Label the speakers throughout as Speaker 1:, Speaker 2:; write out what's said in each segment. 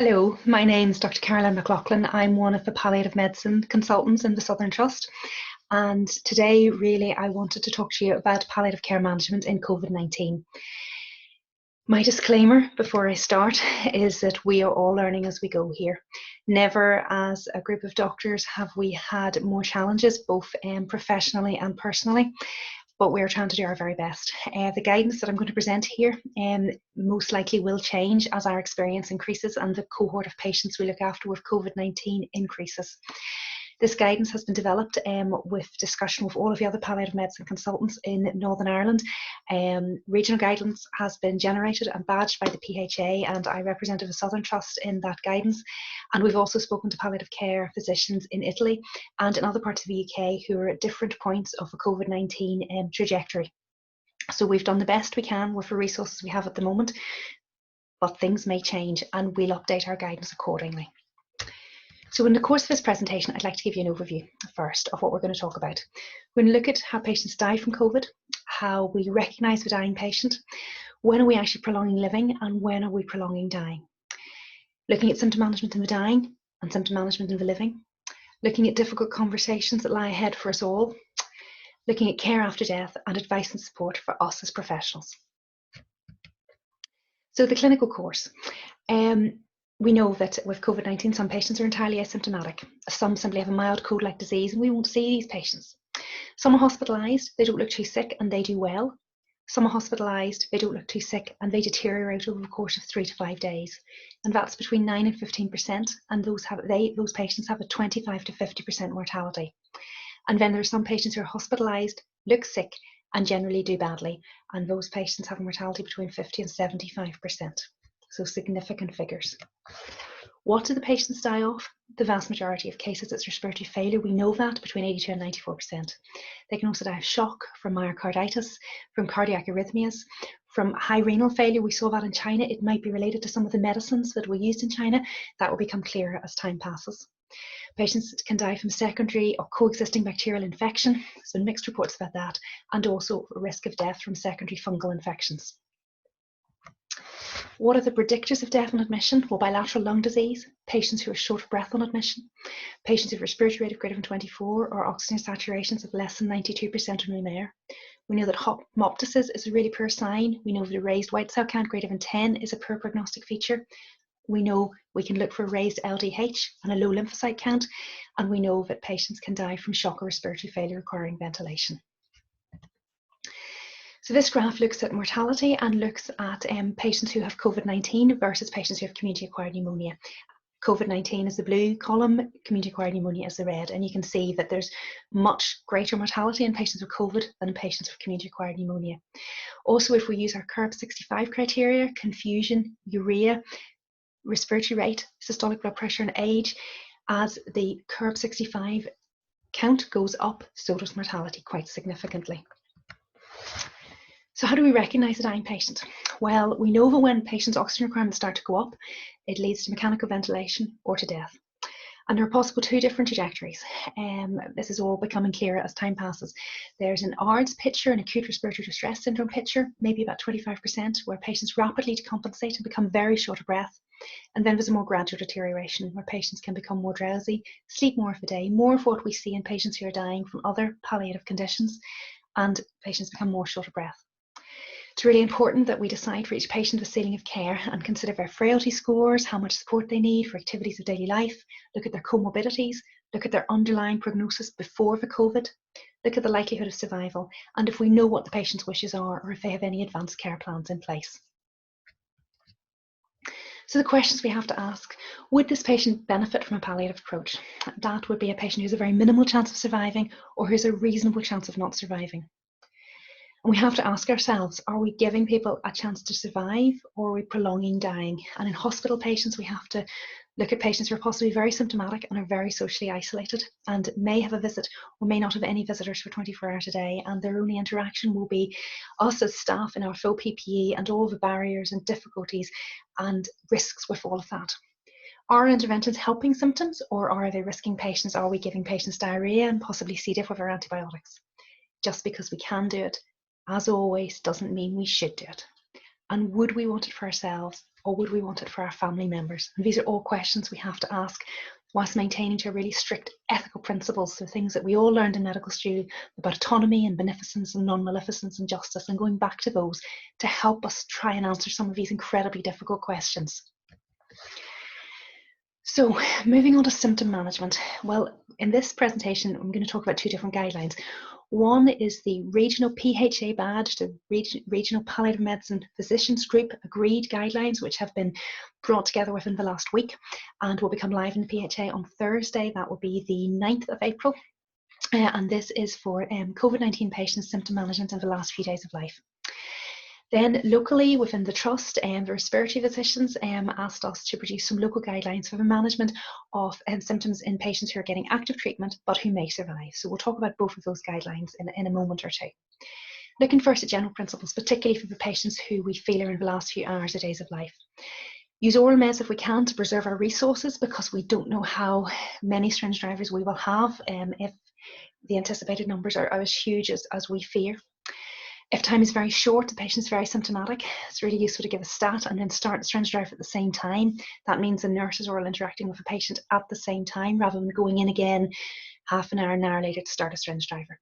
Speaker 1: Hello, my name is Dr. Caroline McLaughlin. I'm one of the palliative medicine consultants in the Southern Trust. And today, really, I wanted to talk to you about palliative care management in COVID-19. My disclaimer before I start is that we are all learning as we go here. Never as a group of doctors have we had more challenges, both professionally and personally. But we're trying to do our very best. The guidance that I'm going to present here most likely will change as our experience increases and the cohort of patients we look after with COVID-19 increases. This guidance has been developed with discussion with all of the other palliative medicine consultants in Northern Ireland. Regional guidance has been generated and badged by the PHA, and I represent the Southern Trust in that guidance. And we've also spoken to palliative care physicians in Italy and in other parts of the UK who are at different points of the COVID-19 trajectory. So we've done the best we can with the resources we have at the moment, but things may change and we'll update our guidance accordingly. So in the course of this presentation, I'd like to give you an overview first of what we're going to talk about. We're going to look at how patients die from COVID, how we recognise the dying patient, when are we actually prolonging living, and when are we prolonging dying. Looking at symptom management in the dying and symptom management in the living, looking at difficult conversations that lie ahead for us all, looking at care after death and advice and support for us as professionals. So the clinical course. We know that with COVID-19, some patients are entirely asymptomatic. Some simply have a mild cold-like disease and we won't see these patients. Some are hospitalised, they don't look too sick and they do well. Some are hospitalised, they don't look too sick and they deteriorate over the course of 3 to 5 days. And that's between 9 and 15%, and those patients have a 25 to 50% mortality. And then there are some patients who are hospitalised, look sick and generally do badly. And those patients have a mortality between 50 and 75%. So significant figures. What do the patients die of? The vast majority of cases it's respiratory failure. We know that, between 82 and 94%. They can also die of shock, from myocarditis, from cardiac arrhythmias, from high renal failure. We saw that in China. It might be related to some of the medicines that were used in China. That will become clearer as time passes. Patients can die from secondary or coexisting bacterial infection. There's been mixed reports about that, and also risk of death from secondary fungal infections. What are the predictors of death on admission? Well, bilateral lung disease, patients who are short of breath on admission, patients who have respiratory rate of greater than 24 or oxygen saturations of less than 92% in room air. We know that hemoptysis is a really poor sign. We know that a raised white cell count greater than 10 is a poor prognostic feature. We know we can look for a raised LDH and a low lymphocyte count, and we know that patients can die from shock or respiratory failure requiring ventilation. So this graph looks at mortality and looks at patients who have COVID-19 versus patients who have community-acquired pneumonia. COVID-19 is the blue column, community-acquired pneumonia is the red, and you can see that there's much greater mortality in patients with COVID than in patients with community-acquired pneumonia. Also, if we use our CURB-65 criteria, confusion, urea, respiratory rate, systolic blood pressure and age, as the CURB-65 count goes up, so does mortality quite significantly. So how do we recognise a dying patient? Well, we know that when patients' oxygen requirements start to go up, it leads to mechanical ventilation or to death. And there are possible 2 different trajectories. This is all becoming clearer as time passes. There's an ARDS picture, an acute respiratory distress syndrome picture, maybe about 25%, where patients rapidly decompensate and become very short of breath. And then there's a more gradual deterioration where patients can become more drowsy, sleep more of the day, more of what we see in patients who are dying from other palliative conditions, and patients become more short of breath. It's really important that we decide for each patient the ceiling of care and consider their frailty scores, how much support they need for activities of daily life, look at their comorbidities, look at their underlying prognosis before the COVID, look at the likelihood of survival, and if we know what the patient's wishes are or if they have any advanced care plans in place. So the questions we have to ask: would this patient benefit from a palliative approach? That would be a patient who has a very minimal chance of surviving or who has a reasonable chance of not surviving. And we have to ask ourselves, are we giving people a chance to survive or are we prolonging dying? And in hospital patients, we have to look at patients who are possibly very symptomatic and are very socially isolated and may have a visit or may not have any visitors for 24 hours a day, and their only interaction will be us as staff in our full PPE and all the barriers and difficulties and risks with all of that. Are interventions helping symptoms, or are they risking patients? Are we giving patients diarrhea and possibly C. diff with our antibiotics? Just because we can do it, as always, doesn't mean we should do it. And would we want it for ourselves, or would we want it for our family members? And these are all questions we have to ask whilst maintaining to really strict ethical principles, so things that we all learned in medical school about autonomy and beneficence and non-maleficence and justice, and going back to those to help us try and answer some of these incredibly difficult questions. So moving on to symptom management. Well, in this presentation, I'm going to talk about two different guidelines. One is the regional PHA badge, the Regional Palliative Medicine Physicians Group agreed guidelines, which have been brought together within the last week and will become live in the PHA on Thursday. That will be the 9th of April. And this is for COVID-19 patients' symptom management in the last few days of life. Then locally within the trust, the respiratory physicians asked us to produce some local guidelines for the management of symptoms in patients who are getting active treatment but who may survive. So we'll talk about both of those guidelines in a moment or two. Looking first at general principles, particularly for the patients who we feel are in the last few hours or days of life. Use oral meds if we can to preserve our resources, because we don't know how many syringe drivers we will have if the anticipated numbers are as huge as we fear. If time is very short, the patient's very symptomatic, it's really useful to give a stat and then start the syringe drive at the same time. That means the nurses are all interacting with the patient at the same time, rather than going in again half an hour later to start a syringe driver.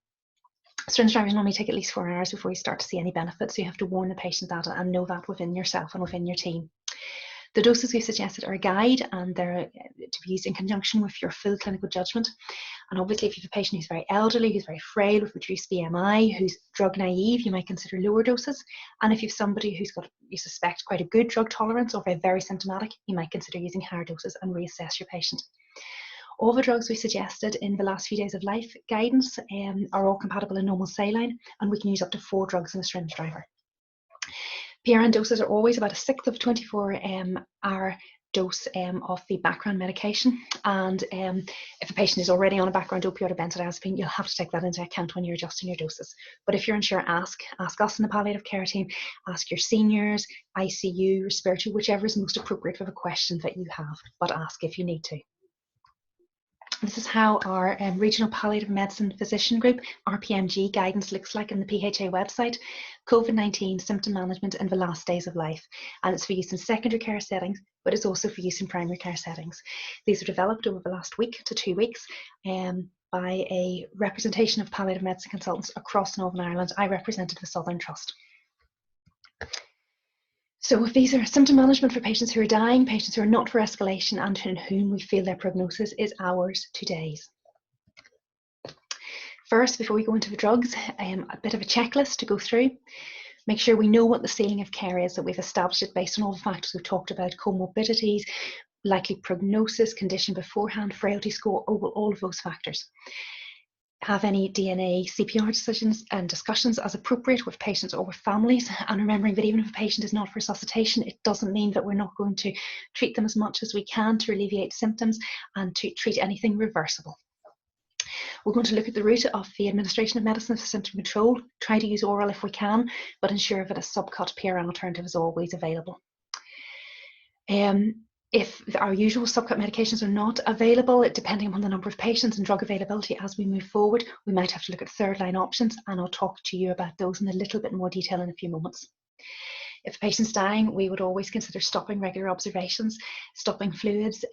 Speaker 1: Syringe drivers normally take at least 4 hours before you start to see any benefits, so you have to warn the patient that and know that within yourself and within your team. The doses we've suggested are a guide, and they're to be used in conjunction with your full clinical judgment. And obviously, if you have a patient who's very elderly, who's very frail, with reduced BMI, who's drug naive, you might consider lower doses. And if you have somebody who's got, you suspect, quite a good drug tolerance or very symptomatic, you might consider using higher doses and reassess your patient. All the drugs we suggested in the last few days of life guidance are all compatible in normal saline, and we can use up to 4 drugs in a syringe driver. PRN doses are always about 1/6 of 24-hour dose of the background medication, and if a patient is already on a background opioid or benzodiazepine, you'll have to take that into account when you're adjusting your doses. But if you're unsure, ask us in the palliative care team, ask your seniors, ICU, respiratory, whichever is most appropriate for the question that you have, but ask if you need to. This is how our Regional Palliative Medicine Physician Group, RPMG, guidance looks like in the PHA website. COVID-19 symptom management in the last days of life. And it's for use in secondary care settings, but it's also for use in primary care settings. These were developed over the last week to 2 weeks by a representation of palliative medicine consultants across Northern Ireland. I represented the Southern Trust. So if these are symptom management for patients who are dying, patients who are not for escalation, and in whom we feel their prognosis is hours to days. First, before we go into the drugs, a bit of a checklist to go through. Make sure we know what the ceiling of care is, that we've established it based on all the factors we've talked about: comorbidities, likely prognosis, condition beforehand, frailty score, all of those factors. Have any DNA CPR decisions and discussions as appropriate with patients or with families, and remembering that even if a patient is not for resuscitation, it doesn't mean that we're not going to treat them as much as we can to alleviate symptoms and to treat anything reversible. We're going to look at the route of the administration of medicine for symptom control. Try to use oral if we can, but ensure that a subcut PRN alternative is always available. If our usual subcut medications are not available, depending upon the number of patients and drug availability as we move forward, we might have to look at third-line options, and I'll talk to you about those in a little bit more detail in a few moments. If a patient's dying, we would always consider stopping regular observations, stopping fluids,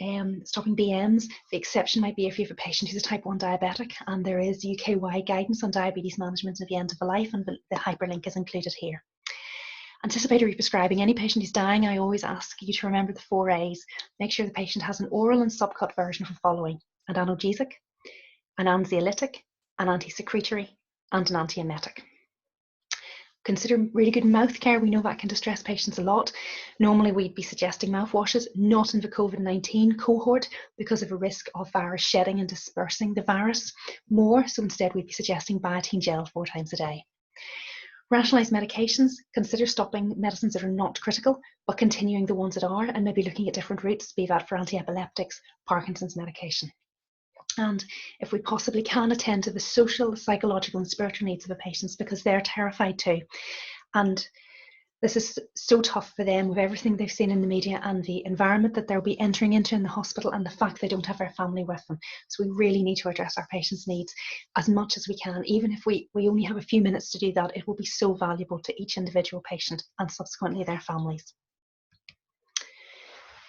Speaker 1: stopping BMs. The exception might be if you have a patient who's a type 1 diabetic, and there is UK-wide guidance on diabetes management at the end of the life, and the hyperlink is included here. Anticipatory prescribing. Any patient who's dying, I always ask you to remember the 4 A's. Make sure the patient has an oral and subcut version of the following: an analgesic, an anxiolytic, an anti-secretory, and an antiemetic. Consider really good mouth care. We know that can distress patients a lot. Normally we'd be suggesting mouthwashes, not in the COVID-19 cohort because of a risk of virus shedding and dispersing the virus more. So instead we'd be suggesting biotin gel 4 times a day. Rationalised medications. Consider stopping medicines that are not critical, but continuing the ones that are, and maybe looking at different routes, be that for anti-epileptics, Parkinson's medication. And if we possibly can, attend to the social, psychological and spiritual needs of the patients, because they're terrified too. And This is so tough for them with everything they've seen in the media and the environment that they'll be entering into in the hospital and the fact they don't have their family with them. So we really need to address our patients' needs as much as we can. Even if we only have a few minutes to do that, it will be so valuable to each individual patient and subsequently their families.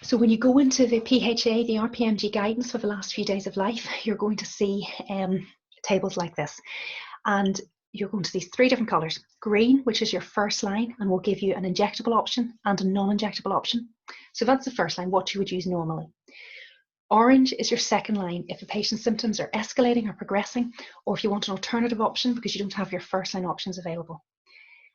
Speaker 1: So when you go into the PHA, the RPMG guidance for the last few days of life, you're going to see tables like this. And you're going to see 3 different colours. Green, which is your first line, and will give you an injectable option and a non-injectable option. So that's the first line, what you would use normally. Orange is your second line if a patient's symptoms are escalating or progressing, or if you want an alternative option because you don't have your first line options available.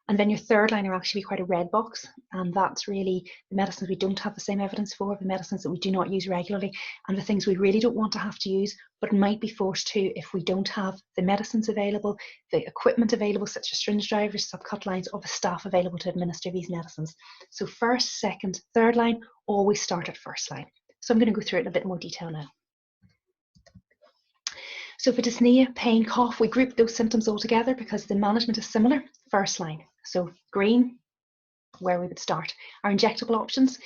Speaker 1: And then your third line are actually quite a red box, and that's really the medicines we don't have the same evidence for, the medicines that we do not use regularly, and the things we really don't want to have to use, but might be forced to if we don't have the medicines available, the equipment available, such as syringe drivers, subcut lines, or the staff available to administer these medicines. So first, second, third line, always start at first line. So I'm going to go through it in a bit more detail now. So for dyspnea, pain, cough, we group those symptoms all together because the management is similar. First line, so green, where we would start. Our injectable options,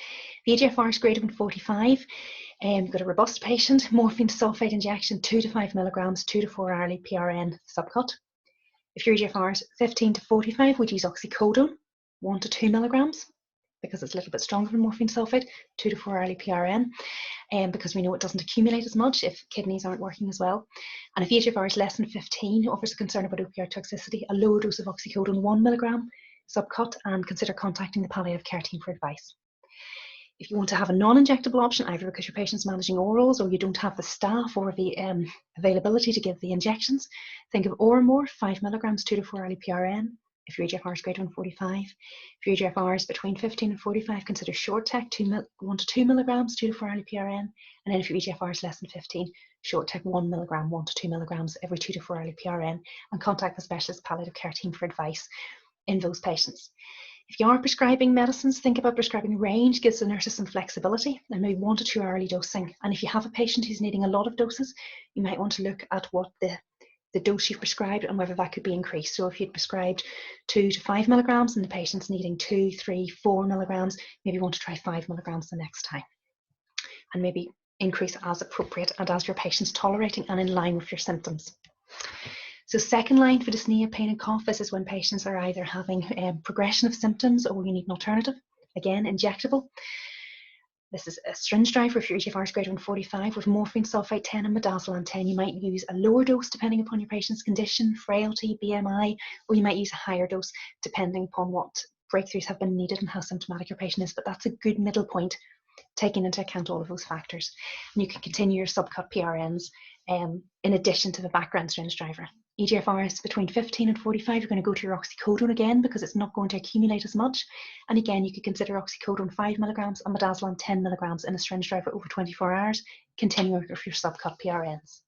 Speaker 1: the eGFR is greater than 45. We've got a robust patient, morphine sulfate injection, 2 to 5 milligrams, 2 to 4 hourly PRN subcut. If your eGFR is 15 to 45, we'd use oxycodone, 1 to 2 milligrams, because it's a little bit stronger than morphine sulfate, 2 to 4 hourly PRN, because we know it doesn't accumulate as much if kidneys aren't working as well. And if eGFR is less than 15, offers a concern about opioid toxicity, a lower dose of oxycodone, 1 milligram subcut, and consider contacting the palliative care team for advice. If you want to have a non-injectable option, either because your patient's managing orals or you don't have the staff or the availability to give the injections, think of Oramor, 5 milligrams, 2 to 4 hourly PRN. If your eGFR is greater than 45, if your eGFR is between 15 and 45, consider short tech, 1 to 2 milligrams, 2 to 4 hourly PRN. And then if your eGFR is less than 15, short tech 1 milligram, 1 to 2 milligrams every 2 to 4 hourly PRN, and contact the specialist palliative care team for advice in those patients. If you are prescribing medicines, think about prescribing range, gives the nurses some flexibility, and maybe 1 to 2 hourly dosing. And if you have a patient who's needing a lot of doses, you might want to look at what the dose you've prescribed and whether that could be increased. So if you'd prescribed 2 to 5 milligrams and the patient's needing 2, 3, 4 milligrams, maybe you want to try 5 milligrams the next time. And maybe increase as appropriate and as your patient's tolerating and in line with your symptoms. So second line for dyspnea, pain and cough, this is when patients are either having progression of symptoms or you need an alternative. Again, injectable. This is a syringe driver if your eGFR is greater than 45 with morphine sulfate 10 and midazolam 10. You might use a lower dose depending upon your patient's condition, frailty, BMI, or you might use a higher dose depending upon what breakthroughs have been needed and how symptomatic your patient is. But that's a good middle point, taking into account all of those factors. And you can continue your subcut PRNs in addition to the background syringe driver. eGFR is between 15 and 45, you're going to go to your oxycodone again because it's not going to accumulate as much. And again, you could consider oxycodone 5 milligrams and midazolam 10 milligrams in a syringe driver over 24 hours, continuing with your subcut PRNs.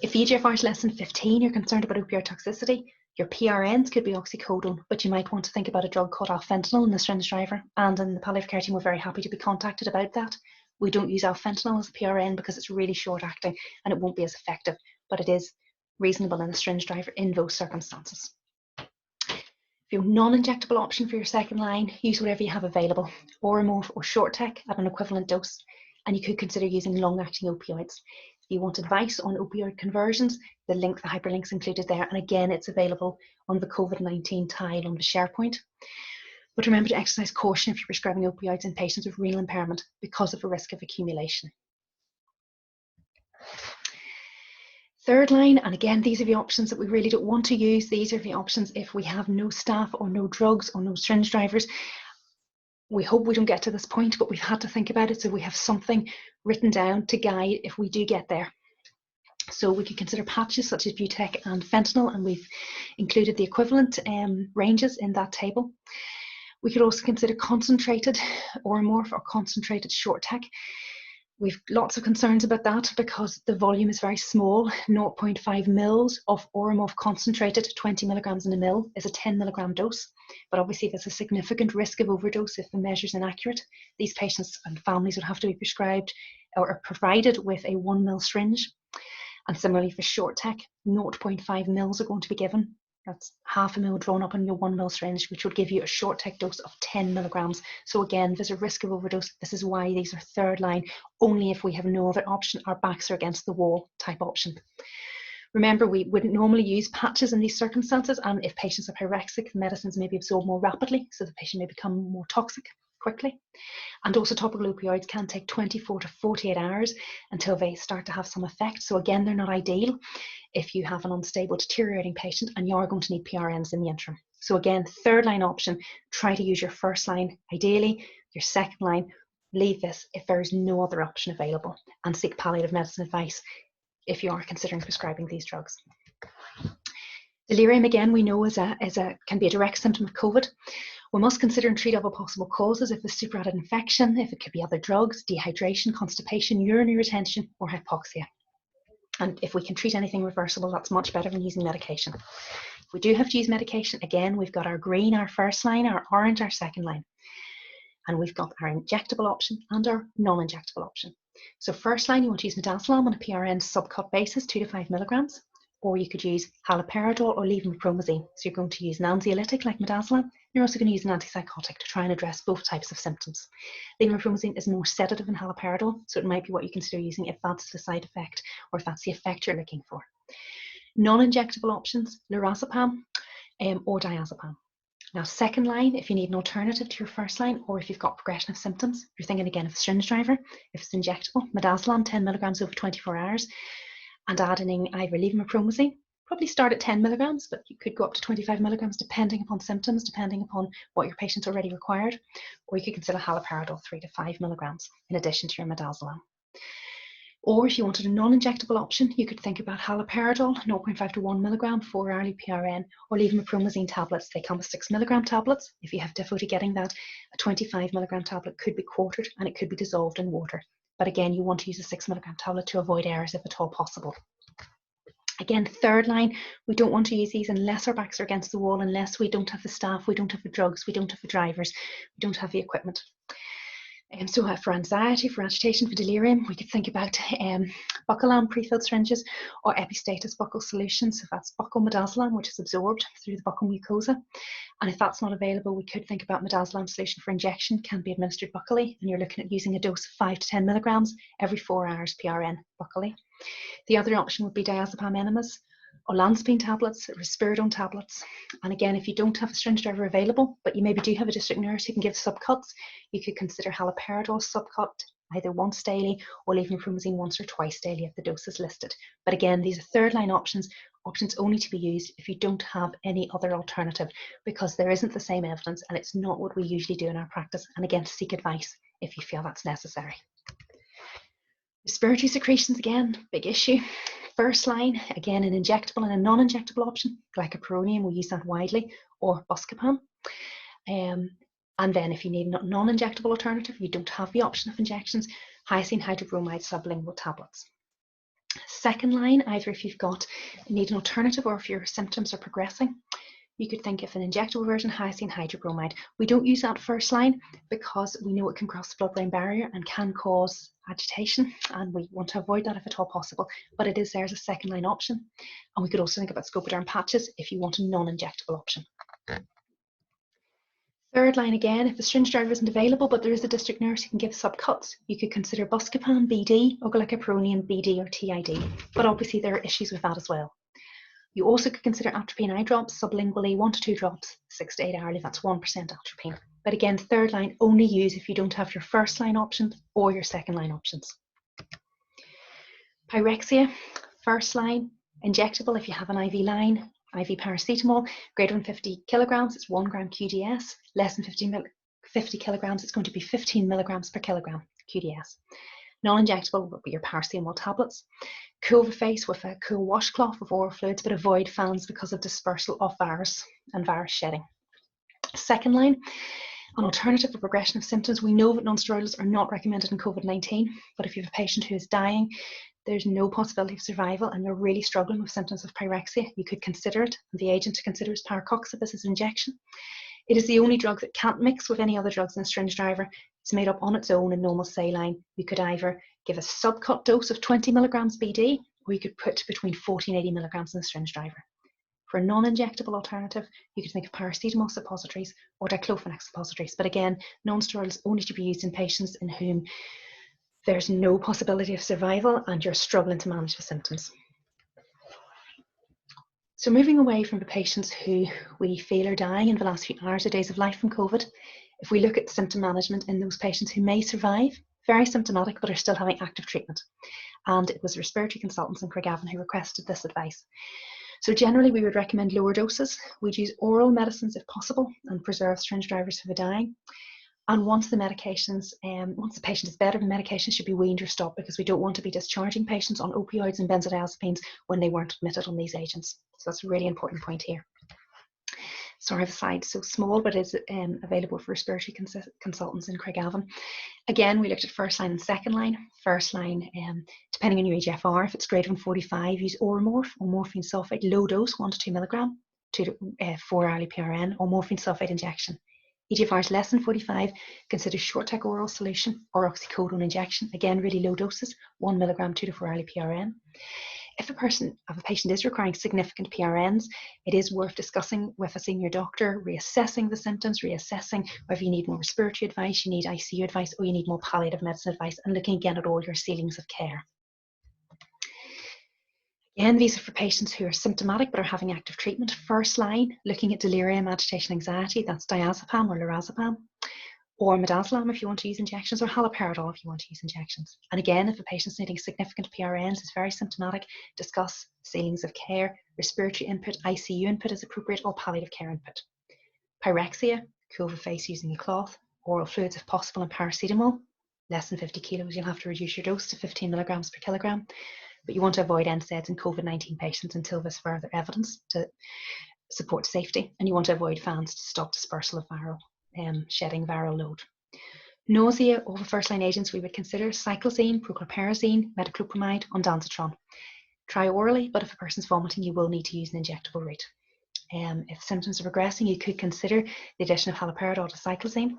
Speaker 1: If eGFR is less than 15, you're concerned about opioid toxicity, your PRNs could be oxycodone, but you might want to think about a drug called alfentanil in the syringe driver, and in the palliative care team we're very happy to be contacted about that. We don't use alfentanil as a PRN because it's really short acting and it won't be as effective, but it is reasonable in a syringe driver in those circumstances. If you have a non-injectable option for your second line, use whatever you have available, Oramorph or short tech at an equivalent dose, and you could consider using long-acting opioids. If you want advice on opioid conversions, the hyperlink's included there, and again, it's available on the COVID-19 tile on the SharePoint. But remember to exercise caution if you're prescribing opioids in patients with renal impairment because of the risk of accumulation. Third line, and again, these are the options that we really don't want to use. These are the options if we have no staff or no drugs or no syringe drivers. We hope we don't get to this point, but we've had to think about it, so we have something written down to guide if we do get there. So we could consider patches such as Butec and fentanyl, and we've included the equivalent ranges in that table. We could also consider concentrated Oramorph or concentrated short tech. We've lots of concerns about that because the volume is very small. 0.5 mils of Oramorph concentrated, 20 milligrams in a mil, is a 10 milligram dose. But obviously there's a significant risk of overdose if the measure is inaccurate. These patients and families would have to be prescribed or provided with a 1 mil syringe. And similarly for short tech, 0.5 mils are going to be given, That's half a mil drawn up in your 1 ml syringe, which would give you a short take dose of 10 milligrams. So again, there's a risk of overdose. This is why these are third line, only if we have no other option, our backs are against the wall type option. Remember, we wouldn't normally use patches in these circumstances, and if patients are pyrexic, the medicines may be absorbed more rapidly, so the patient may become more toxic quickly. And also topical opioids can take 24 to 48 hours until they start to have some effect. So again, they're not ideal if you have an unstable, deteriorating patient and you are going to need PRNs in the interim. So again, third line option, try to use your first line, ideally, your second line, leave this if there is no other option available, and seek palliative medicine advice if you are considering prescribing these drugs. Delirium, again, we know can be a direct symptom of COVID. We must consider and treat other possible causes if it's superadded infection, if it could be other drugs, dehydration, constipation, urinary retention, or hypoxia. And if we can treat anything reversible, that's much better than using medication. If we do have to use medication, again, we've got our green, our first line, our orange, our second line. And we've got our injectable option and our non-injectable option. So first line, you want to use midazolam on a PRN subcut basis, 2 to 5 milligrams. Or you could use haloperidol or levomepromazine. So you're going to use an anxiolytic like midazolam. You're also going to use an antipsychotic to try and address both types of symptoms. Levomepromazine is more sedative than haloperidol, so it might be what you consider using if that's the side effect or if that's the effect you're looking for. Non-injectable options, lorazepam or diazepam. Now, second line, if you need an alternative to your first line, or if you've got progression of symptoms, you're thinking again of a syringe driver. If it's injectable, midazolam, 10 milligrams over 24 hours. And adding either levomepromazine, probably start at 10 milligrams, but you could go up to 25 milligrams depending upon symptoms, depending upon what your patient's already required. Or you could consider haloperidol, 3 to 5 milligrams, in addition to your midazolam. Or if you wanted a non-injectable option, you could think about haloperidol, 0.5 to 1 milligram, 4-hourly PRN, or levomepromazine tablets. They come with 6 milligram tablets. If you have difficulty getting that, a 25 milligram tablet could be quartered and it could be dissolved in water. But again, you want to use a 6 milligram tablet to avoid errors if at all possible. Again, third line, we don't want to use these unless our backs are against the wall, unless we don't have the staff, we don't have the drugs, we don't have the drivers, we don't have the equipment. So for anxiety, for agitation, for delirium, we could think about buccal pre-filled syringes or epistatus buccal solutions. So that's buccal midazolam, which is absorbed through the buccal mucosa. And if that's not available, we could think about midazolam solution for injection, can be administered buccally, and you're looking at using a dose of 5 to 10 milligrams every 4 hours PRN buccally. The other option would be diazepam enemas, olanzapine tablets, risperidone tablets. And again, if you don't have a syringe driver available, but you maybe do have a district nurse who can give subcuts, you could consider haloperidol subcut, either once daily or levomepromazine once or twice daily if the dose is listed. But again, these are third line options only to be used if you don't have any other alternative, because there isn't the same evidence and it's not what we usually do in our practice. And again, seek advice if you feel that's necessary. Respiratory secretions, again, big issue. First line, again, an injectable and a non-injectable option. Glycopyrronium, we use that widely, or buscopan. And then if you need a non-injectable alternative, you don't have the option of injections, hyoscine hydrobromide sublingual tablets. Second line, either if you need an alternative or if your symptoms are progressing, you could think of an injectable version, hyoscine hydrobromide. We don't use that first line because we know it can cross the blood-brain barrier and can cause agitation, and we want to avoid that if at all possible, but it is there as a second line option. And we could also think about scopoderm patches if you want a non-injectable option. Third line, again, if the syringe driver isn't available but there is a district nurse who can give subcuts, you could consider buscopan BD or glycopyrronium BD or TID, but obviously there are issues with that as well. You also could consider atropine eye drops, sublingually, 1 to 2 drops, 6 to 8 hourly, that's 1% atropine. But again, third line, only use if you don't have your first line options or your second line options. Pyrexia, first line, injectable if you have an IV line, IV paracetamol, greater than 50 kilograms, it's 1 gram QDS, less than 50 kilograms, it's going to be 15 milligrams per kilogram QDS. Non-injectable would be your paracetamol tablets. Cool the face with a cool washcloth with oral fluids, but avoid fans because of dispersal of virus and virus shedding. Second line, an alternative for progression of symptoms. We know that non-steroidals are not recommended in COVID-19, but if you have a patient who is dying, there's no possibility of survival and you're really struggling with symptoms of pyrexia, you could consider it. And the agent to consider is parecoxib as injection. It is the only drug that can't mix with any other drugs in a syringe driver. It's made up on its own in normal saline. You could either give a subcut dose of 20 milligrams BD, or you could put between 40 and 80 milligrams in the syringe driver. For a non-injectable alternative, you can think of paracetamol suppositories or diclofenac suppositories. But again, non-steroidals only to be used in patients in whom there's no possibility of survival and you're struggling to manage the symptoms. So moving away from the patients who we feel are dying in the last few hours or days of life from COVID, if we look at symptom management in those patients who may survive, very symptomatic, but are still having active treatment. And it was respiratory consultants in Craigavon who requested this advice. So generally we would recommend lower doses. We'd use oral medicines if possible and preserve syringe drivers for the dying. And once the medications, once the patient is better, the medication should be weaned or stopped because we don't want to be discharging patients on opioids and benzodiazepines when they weren't admitted on these agents. So that's a really important point here. Sorry, the slide's so small, but is available for respiratory consultants in Craigavon. Again, we looked at first line and second line. First line, depending on your EGFR, if it's greater than 45, use Oromorph or morphine sulfate, low dose, 1 to 2 milligram, 2 to 4 hourly PRN, or morphine sulfate injection. EGFR is less than 45, consider short-tech oral solution or oxycodone injection. Again, really low doses, 1 milligram, 2 to 4 hourly PRN. If a patient is requiring significant PRNs, it is worth discussing with a senior doctor, reassessing the symptoms, reassessing whether you need more respiratory advice, you need ICU advice, or you need more palliative medicine advice, and looking again at all your ceilings of care. Again, these are for patients who are symptomatic but are having active treatment. First line, looking at delirium, agitation, anxiety, that's diazepam or lorazepam, or midazolam if you want to use injections, or haloperidol if you want to use injections. And again, if a patient's needing significant PRNs, is very symptomatic, discuss ceilings of care, respiratory input, ICU input is appropriate, or palliative care input. Pyrexia, cool the face using a cloth, oral fluids if possible, and paracetamol, less than 50 kilos, you'll have to reduce your dose to 15 milligrams per kilogram. But you want to avoid NSAIDs in COVID-19 patients until there's further evidence to support safety, and you want to avoid fans to stop dispersal of viral shedding viral load. Nausea, over first-line agents we would consider cyclizine, prochlorperazine, metoclopramide, ondansetron. Try orally, but if a person's vomiting, you will need to use an injectable route. If symptoms are progressing, you could consider the addition of haloperidol to cyclizine,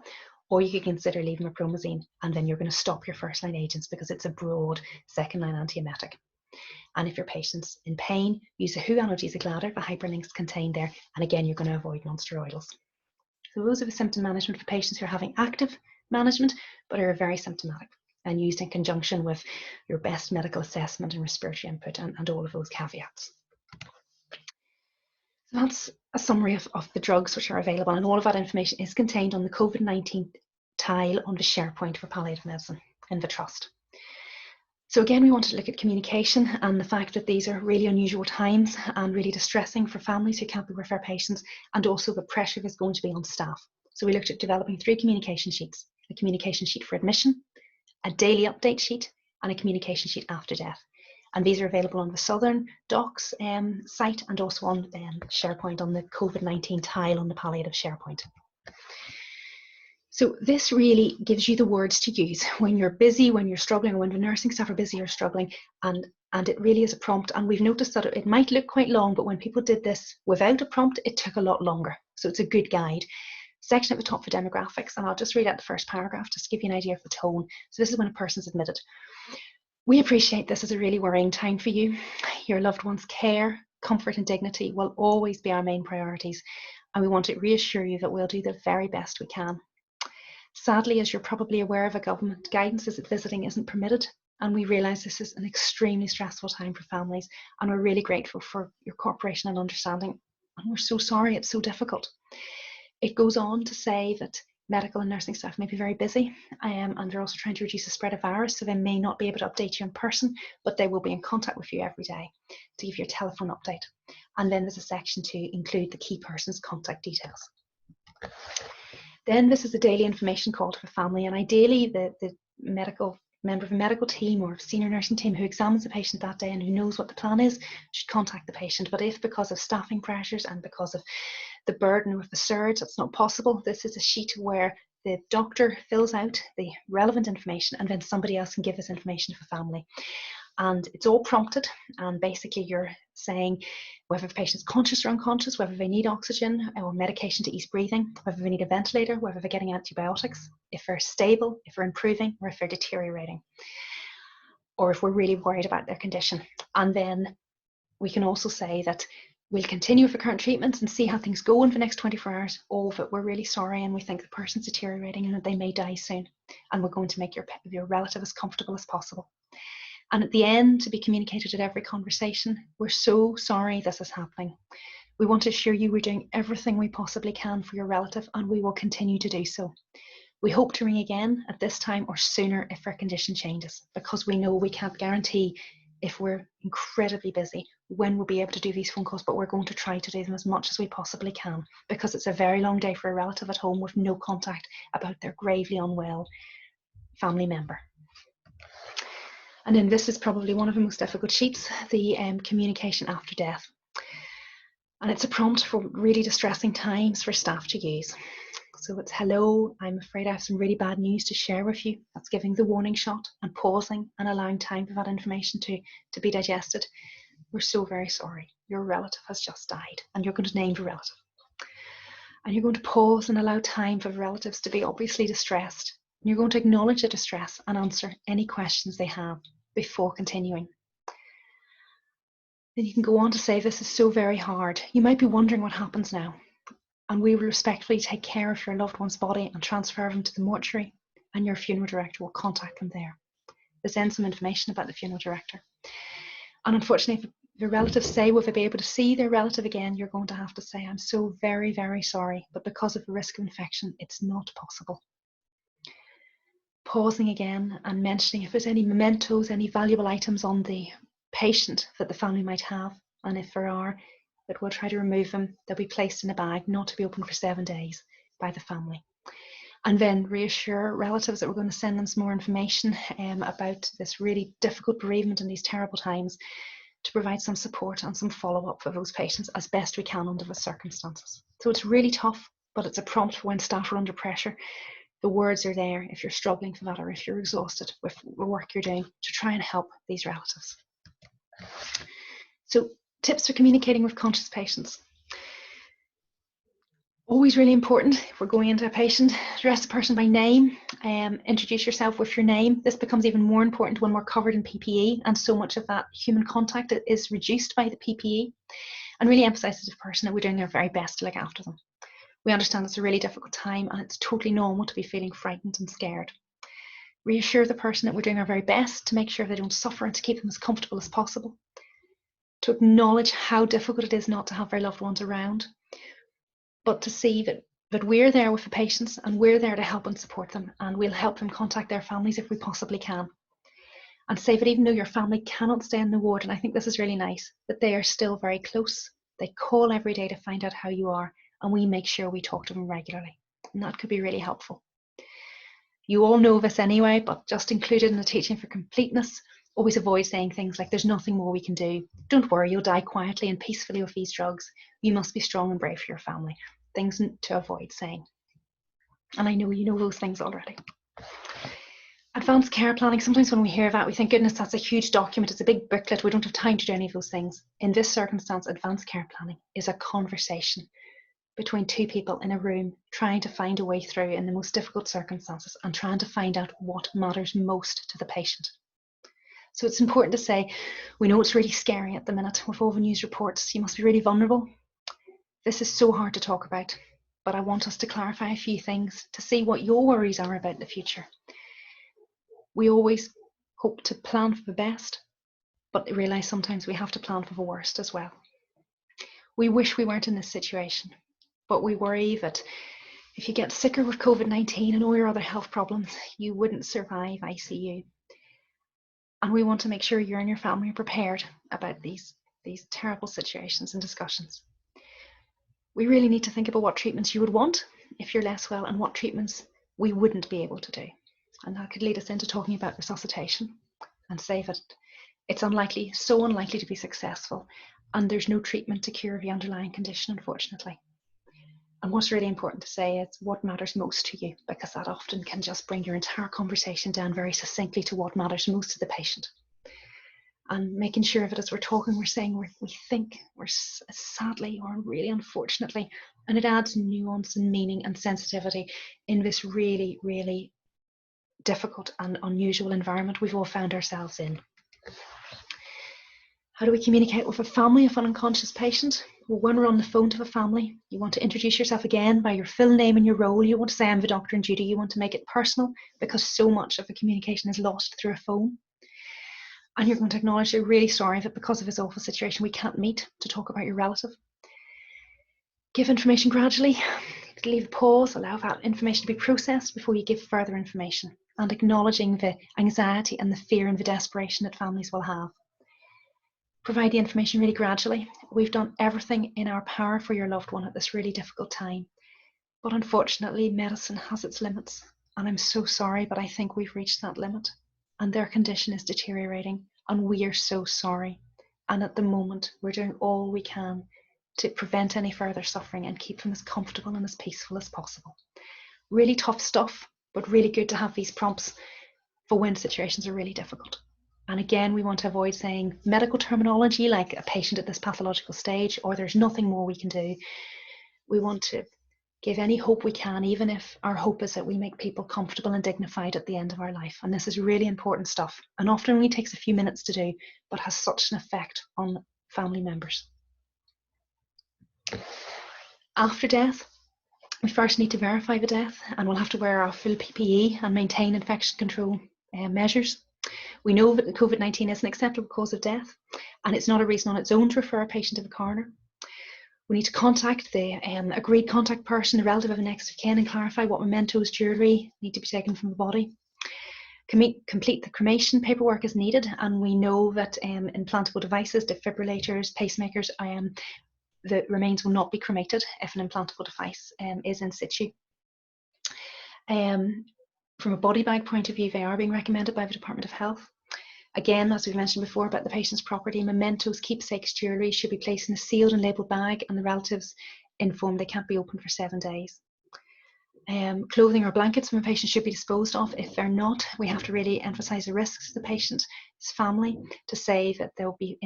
Speaker 1: or you could consider levomepromazine, and then you're going to stop your first-line agents because it's a broad second-line antiemetic. And if your patient's in pain, use a WHO analgesic ladder, the hyperlinks contained there, and again, you're going to avoid non-steroidals. So those are the symptom management for patients who are having active management, but are very symptomatic, and used in conjunction with your best medical assessment and respiratory input and all of those caveats. So that's a summary of the drugs which are available, and all of that information is contained on the COVID-19 tile on the SharePoint for palliative medicine in the Trust. So again, we wanted to look at communication and the fact that these are really unusual times and really distressing for families who can't be with their patients, and also the pressure that's going to be on staff. So we looked at developing 3 communication sheets: a communication sheet for admission, a daily update sheet, and a communication sheet after death. And these are available on the Southern Docs site, and also on SharePoint on the COVID-19 tile on the palliative SharePoint. So this really gives you the words to use when you're busy, when you're struggling, or when the nursing staff are busy or struggling, and it really is a prompt. And we've noticed that it might look quite long, but when people did this without a prompt, it took a lot longer. So it's a good guide. Section at the top for demographics, and I'll just read out the first paragraph just to give you an idea of the tone. So this is when a person's admitted. We appreciate this is a really worrying time for you. Your loved one's care, comfort and dignity will always be our main priorities, and we want to reassure you that we'll do the very best we can. Sadly, as you're probably aware, of a government guidance is that visiting isn't permitted, and we realise this is an extremely stressful time for families, and we're really grateful for your cooperation and understanding, and we're so sorry it's so difficult. It goes on to say that medical and nursing staff may be very busy, and they're also trying to reduce the spread of virus, so they may not be able to update you in person, but they will be in contact with you every day to give you a telephone update. And then there's a section to include the key person's contact details. Then this is a daily information call to the family, and ideally the medical member of a medical team or senior nursing team who examines the patient that day and who knows what the plan is should contact the patient. But if because of staffing pressures and because of the burden with the surge that's not possible, this is a sheet where the doctor fills out the relevant information and then somebody else can give this information to the family. And it's all prompted, and basically you're saying whether the patient's conscious or unconscious, whether they need oxygen or medication to ease breathing, whether they need a ventilator, whether they're getting antibiotics, if they're stable, if they're improving, or if they're deteriorating, or if we're really worried about their condition. And then we can also say that We'll continue with the current treatments and see how things go in the next 24 hours. Or if we're really sorry and we think the person's deteriorating and that they may die soon, and we're going to make your relative as comfortable as possible. And at the end, to be communicated at every conversation, we're so sorry this is happening. We want to assure you we're doing everything we possibly can for your relative, and we will continue to do so. We hope to ring again at this time or sooner if our condition changes, because we know we can't guarantee, if we're incredibly busy, when we'll be able to do these phone calls, but we're going to try to do them as much as we possibly can, because it's a very long day for a relative at home with no contact about their gravely unwell family member. And then this is probably one of the most difficult sheets, the communication after death. And it's a prompt for really distressing times for staff to use. So it's, hello, I'm afraid I have some really bad news to share with you. That's giving the warning shot and pausing and allowing time for that information to be digested. We're so very sorry. Your relative has just died, and you're going to name the relative. And you're going to pause and allow time for the relatives to be obviously distressed. And you're going to acknowledge the distress and answer any questions they have before continuing. Then you can go on to say, this is so very hard. You might be wondering what happens now. And we will respectfully take care of your loved one's body and transfer them to the mortuary, and your funeral director will contact them there. There's then some information about the funeral director. And unfortunately, if the relatives say, will they be able to see their relative again, you're going to have to say, I'm so very, very sorry, but because of the risk of infection, it's not possible. Pausing again and mentioning if there's any mementos, any valuable items on the patient that the family might have, and if there are, that we'll try to remove them. They'll be placed in a bag, not to be opened for 7 days by the family. And then reassure relatives that we're going to send them some more information about this really difficult bereavement in these terrible times, to provide some support and some follow-up for those patients as best we can under the circumstances. So it's really tough, but it's a prompt for when staff are under pressure. The words are there if you're struggling for that, or if you're exhausted with the work you're doing, to try and help these relatives. So tips for communicating with conscious patients. Always really important, if we're going into a patient, address the person by name, introduce yourself with your name. This becomes even more important when we're covered in PPE, and so much of that human contact is reduced by the PPE, and really emphasize to the person that we're doing our very best to look after them. We understand it's a really difficult time, and it's totally normal to be feeling frightened and scared. Reassure the person that we're doing our very best to make sure they don't suffer and to keep them as comfortable as possible. To acknowledge how difficult it is not to have their loved ones around, but to see that we're there with the patients, and we're there to help and support them, and we'll help them contact their families if we possibly can. And say that even though your family cannot stay in the ward, and I think this is really nice, that they are still very close. They call every day to find out how you are, and we make sure we talk to them regularly. And that could be really helpful. You all know this anyway, but just included in the teaching for completeness, always avoid saying things like, there's nothing more we can do. Don't worry, you'll die quietly and peacefully with these drugs. You must be strong and brave for your family. Things to avoid saying. And I know you know those things already. Advanced care planning, sometimes when we hear that, we think, goodness, that's a huge document, it's a big booklet, we don't have time to do any of those things. In this circumstance, advanced care planning is a conversation between two people in a room, trying to find a way through in the most difficult circumstances, and trying to find out what matters most to the patient. So it's important to say, we know it's really scary at the minute with all the news reports, you must be really vulnerable. This is so hard to talk about, but I want us to clarify a few things to see what your worries are about the future. We always hope to plan for the best, but realise sometimes we have to plan for the worst as well. We wish we weren't in this situation, but we worry that if you get sicker with COVID-19 and all your other health problems, you wouldn't survive ICU. And we want to make sure you and your family are prepared about these terrible situations and discussions. We really need to think about what treatments you would want if you're less well, and what treatments we wouldn't be able to do. And that could lead us into talking about resuscitation, and say that it's unlikely, so unlikely to be successful, and there's no treatment to cure the underlying condition, unfortunately. And what's really important to say is what matters most to you, because that often can just bring your entire conversation down very succinctly to what matters most to the patient. And making sure that as we're talking, we're saying we think, we're sadly or really unfortunately, and it adds nuance and meaning and sensitivity in this really, really difficult and unusual environment we've all found ourselves in. How do we communicate with a family of an unconscious patient? when we're on the phone to a family, you want to introduce yourself again by your full name and your role. You want to say, I'm the doctor on duty. You want to make it personal, because so much of the communication is lost through a phone. And you're going to acknowledge you're really sorry that because of this awful situation, we can't meet to talk about your relative. Give information gradually, leave a pause, allow that information to be processed before you give further information, and acknowledging the anxiety and the fear and the desperation that families will have. Provide the information really gradually. We've done everything in our power for your loved one at this really difficult time. But unfortunately, medicine has its limits. And I'm so sorry, but I think we've reached that limit. And their condition is deteriorating. And we are so sorry. And at the moment, we're doing all we can to prevent any further suffering and keep them as comfortable and as peaceful as possible. Really tough stuff, but really good to have these prompts for when situations are really difficult. And again, we want to avoid saying medical terminology like a patient at this pathological stage, or there's nothing more we can do. We want to give any hope we can, even if our hope is that we make people comfortable and dignified at the end of our life. And this is really important stuff, and often only takes a few minutes to do, but has such an effect on family members. After death, we first need to verify the death, and we'll have to wear our full PPE and maintain infection control measures. We know that COVID-19 is an acceptable cause of death, and it's not a reason on its own to refer a patient to the coroner. We need to contact the agreed contact person, the relative of the next of kin, and clarify what mementos, jewellery need to be taken from the body. Complete the cremation paperwork as needed, and we know that implantable devices, defibrillators, pacemakers, the remains will not be cremated if an implantable device is in situ. From a body bag point of view, they are being recommended by the Department of Health. Again, as we mentioned before about the patient's property, mementos, keepsakes, jewellery should be placed in a sealed and labelled bag, and the relatives informed they can't be opened for 7 days. Clothing or blankets from a patient should be disposed of. If they're not, we have to really emphasise the risks to the patient's family, to say that they'll be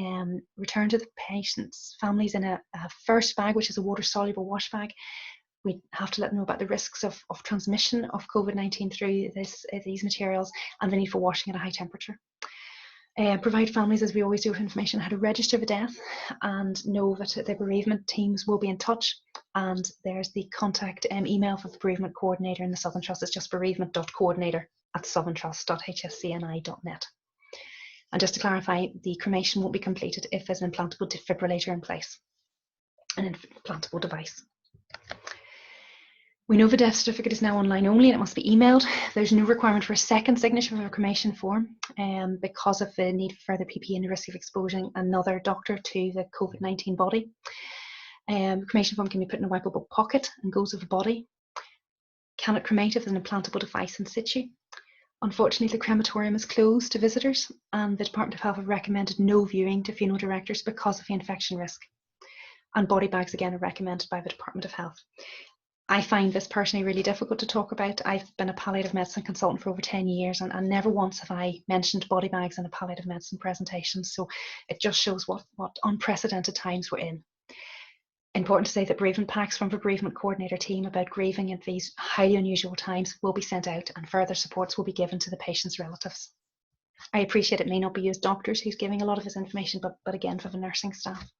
Speaker 1: returned to the patient's families in a first bag, which is a water-soluble wash bag. We have to let them know about the risks of transmission of COVID-19 through these materials, and the need for washing at a high temperature. Provide families, as we always do, with information on how to register the death, and know that the bereavement teams will be in touch. And there's the contact email for the bereavement coordinator in the Southern Trust. It's just bereavement.coordinator@southerntrust.hscni.net. And just to clarify, the cremation won't be completed if there's an implantable defibrillator in place, an implantable device. We know the death certificate is now online only, and it must be emailed. There's no requirement for a second signature for a cremation form because of the need for further PPE and the risk of exposing another doctor to the COVID-19 body. Cremation form can be put in a wipeable pocket and goes with the body. Cannot cremate if there's an implantable device in situ. Unfortunately, the crematorium is closed to visitors, and the Department of Health have recommended no viewing to funeral directors because of the infection risk. And body bags, again, are recommended by the Department of Health. I find this personally really difficult to talk about. I've been a palliative medicine consultant for over 10 years, and never once have I mentioned body bags in a palliative medicine presentation. So it just shows what unprecedented times we're in. Important to say that bereavement packs from the bereavement coordinator team about grieving in these highly unusual times will be sent out, and further supports will be given to the patient's relatives. I appreciate it may not be as doctors who's giving a lot of this information, but again, for the nursing staff.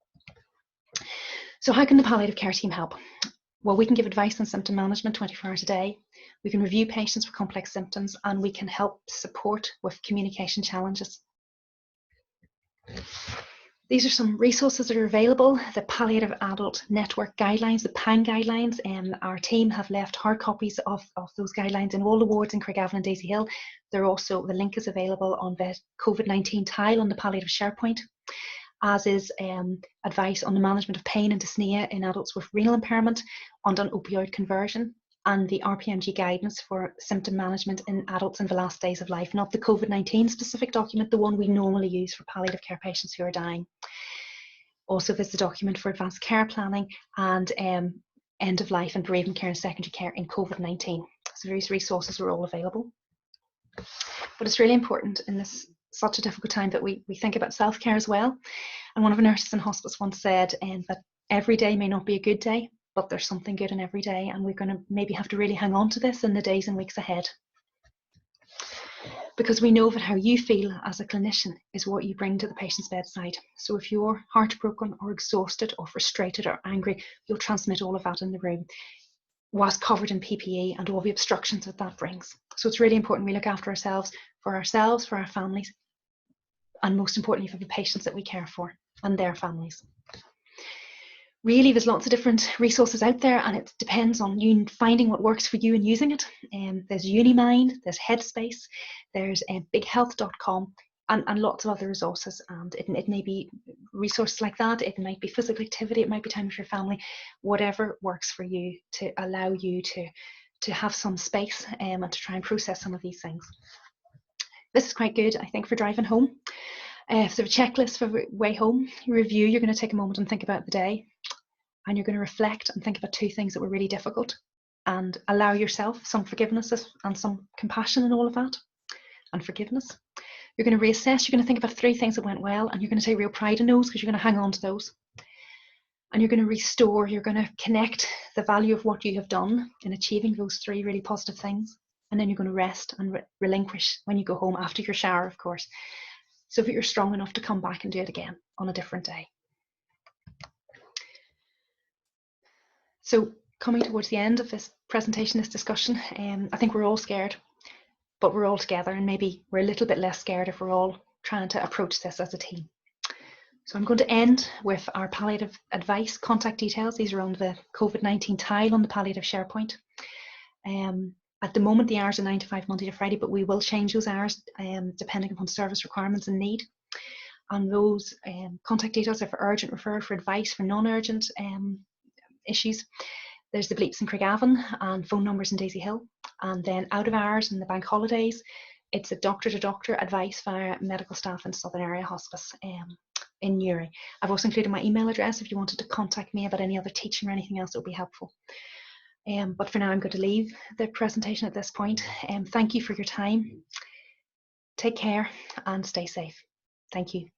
Speaker 1: So how can the palliative care team help? Well, we can give advice on symptom management 24 hours a day. We can review patients with complex symptoms, and we can help support with communication challenges. These are some resources that are available. The Palliative Adult Network Guidelines, the PAN guidelines, our team have left hard copies of those guidelines in all the wards in Craigavon and Daisy Hill. The link is available on the COVID-19 tile on the palliative SharePoint, as is advice on the management of pain and dyspnoea in adults with renal impairment, and on opioid conversion, and the RPMG guidance for symptom management in adults in the last days of life, not the COVID-19 specific document, the one we normally use for palliative care patients who are dying. Also, there's the document for advanced care planning and end of life and bereavement care and secondary care in COVID-19. So these resources are all available. But it's really important in this such a difficult time that we think about self-care as well. And one of the nurses in hospice once said that every day may not be a good day, but there's something good in every day, and we're going to maybe have to really hang on to this in the days and weeks ahead. because we know that how you feel as a clinician is what you bring to the patient's bedside. So if you're heartbroken or exhausted or frustrated or angry, you'll transmit all of that in the room, whilst covered in PPE and all the obstructions that brings. So it's really important we look after ourselves, for our families, and most importantly for the patients that we care for and their families. Really, there's lots of different resources out there, and it depends on you finding what works for you and using it. There's Unimind, there's Headspace, there's bighealth.com, and lots of other resources. And it may be resources like that, it might be physical activity, it might be time with your family, whatever works for you to allow you to have some space and to try and process some of these things. This is quite good, I think, for driving home. So a checklist for way home, review, you're going to take a moment and think about the day. And you're going to reflect and think about 2 things that were really difficult, and allow yourself some forgiveness and some compassion in all of that, and forgiveness. You're going to reassess, you're going to think about 3 things that went well, and you're going to take real pride in those because you're going to hang on to those. And you're going to restore, you're going to connect the value of what you have done in achieving those 3 really positive things. And then you're going to rest and relinquish when you go home after your shower, of course, so that you're strong enough to come back and do it again on a different day. So coming towards the end of this presentation, this discussion, I think we're all scared, but we're all together, and maybe we're a little bit less scared if we're all trying to approach this as a team. So I'm going to end with our palliative advice contact details. These are on the COVID-19 tile on the palliative SharePoint. At the moment, the hours are 9 to 5, Monday to Friday, but we will change those hours depending upon service requirements and need. And those contact details are for urgent referral, for advice, for non-urgent issues. There's the Bleeps in Craigavon and phone numbers in Daisy Hill. And then out of hours and the bank holidays, it's a doctor-to-doctor advice via medical staff in Southern Area Hospice in Newry. I've also included my email address if you wanted to contact me about any other teaching or anything else that would be helpful. But for now, I'm going to leave the presentation at this point. Thank you for your time. Take care and stay safe. Thank you.